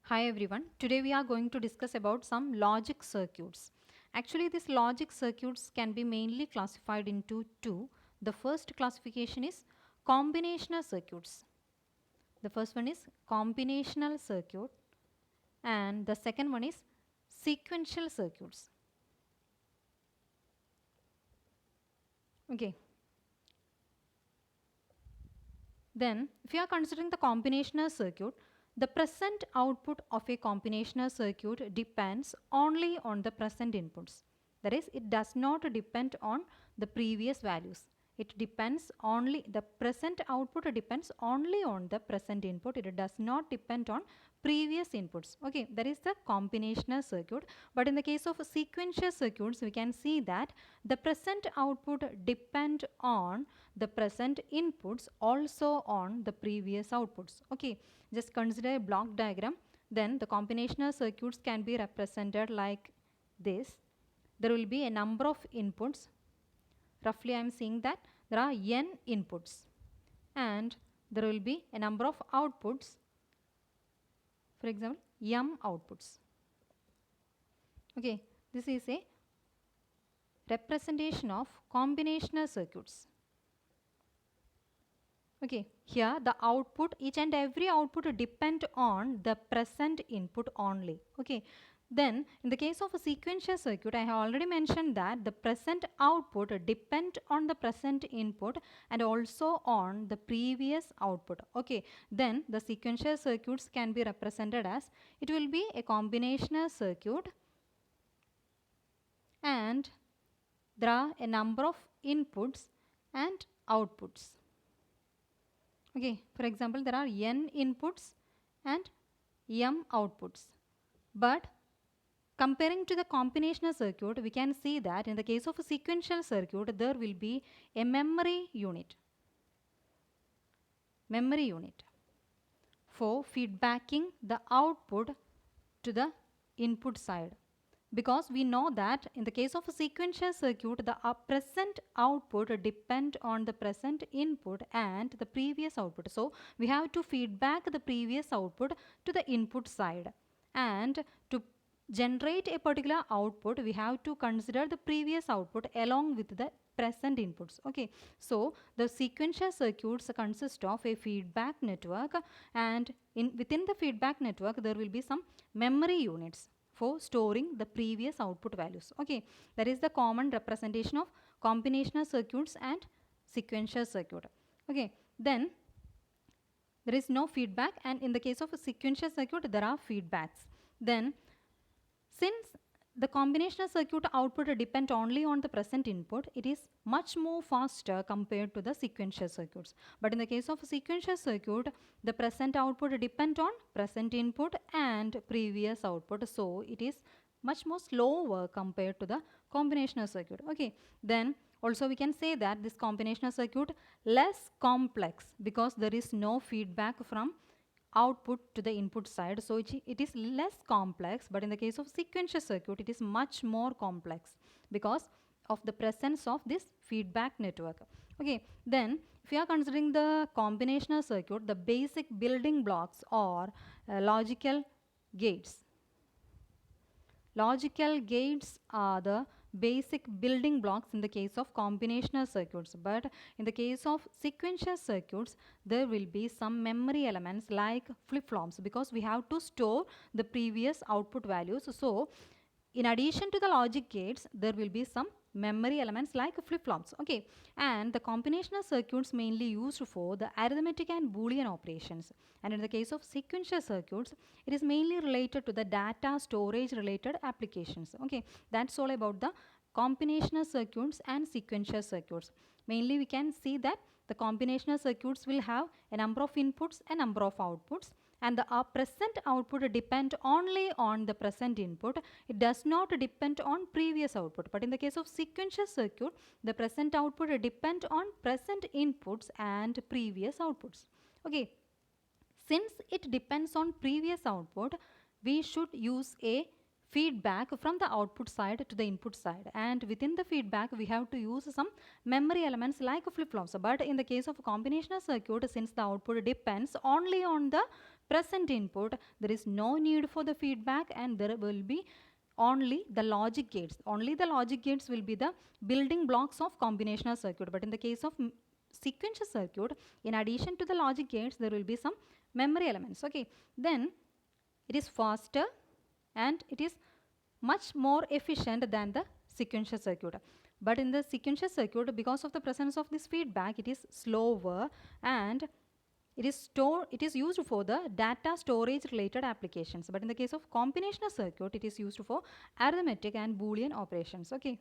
Hi everyone. Today we are going to discuss about some logic circuits. Actually, these logic circuits can be mainly classified into two. The first classification is combinational circuits. The first one is combinational circuit and the second one is sequential circuits. Okay. Then, if you are considering the combinational circuit, the present output of a combinational circuit depends only on the present inputs. That is, it does not depend on the previous values. It depends only, the present output depends only on the present input. It does not depend on previous inputs. Okay, that is the combinational circuit. But in the case of sequential circuits, we can see that the present output depend on the present inputs also on the previous outputs. Okay, just consider a block diagram. Then the combinational circuits can be represented like this. There will be a number of inputs. Roughly I am saying that there are n inputs and there will be a number of outputs. For example, m outputs. Okay, this is a representation of combinational circuits. Okay, here the output, each and every output depend on the present input only. Okay, then in the case of a sequential circuit, I have already mentioned that the present output depend on the present input and also on the previous output. Okay, then the sequential circuits can be represented as, it will be a combinational circuit and there are a number of inputs and outputs. Okay, for example, there are n inputs and m outputs. But comparing to the combinational circuit, we can see that in the case of a sequential circuit, there will be a memory unit for feedbacking the output to the input side. Because we know that in the case of a sequential circuit, the present output depend on the present input and the previous output. So we have to feedback the previous output to the input side, and to generate a particular output we have to consider the previous output along with the present inputs. Okay, so the sequential circuits consist of a feedback network, and within the feedback network there will be some memory units for storing the previous output values. Okay, that is the common representation of combinational circuits and sequential circuit. Okay, then there is no feedback, and in the case of a sequential circuit there are feedbacks. Then since the combinational circuit output depend only on the present input, it is much more faster compared to the sequential circuits. But in the case of a sequential circuit, the present output depend on present input and previous output. So it is much more slower compared to the combinational circuit. Okay, then also we can say that this combinational circuit less complex because there is no feedback from output to the input side, so it is less complex. But in the case of sequential circuit, it is much more complex because of the presence of this feedback network. Okay, then if you are considering the combinational circuit, the basic building blocks are logical gates. Logical gates are the basic building blocks in the case of combinational circuits, but in the case of sequential circuits there will be some memory elements like flip-flops, because we have to store the previous output values. So in addition to the logic gates there will be some memory elements like flip-flops. Okay, and the combinational circuits mainly used for the arithmetic and Boolean operations, and in the case of sequential circuits it is mainly related to the data storage related applications. Okay, that's all about the combinational circuits and sequential circuits. Mainly we can see that the combinational circuits will have a number of inputs and number of outputs, and the present output depend only on the present input. It does not depend on previous output. But in the case of sequential circuit, the present output depend on present inputs and previous outputs. Okay, since it depends on previous output, we should use a feedback from the output side to the input side, and within the feedback we have to use some memory elements like flip-flops. But in the case of a combinational circuit, since the output depends only on the present input, there is no need for the feedback, and there will be only the logic gates. Only the logic gates will be the building blocks of combinational circuit. But in the case of sequential circuit, in addition to the logic gates, there will be some memory elements. Okay, then it is faster and it is much more efficient than the sequential circuit. But in the sequential circuit, because of the presence of this feedback, it is slower, and it is used for the data storage related applications. But in the case of combinational circuit, it is used for arithmetic and Boolean operations. Okay,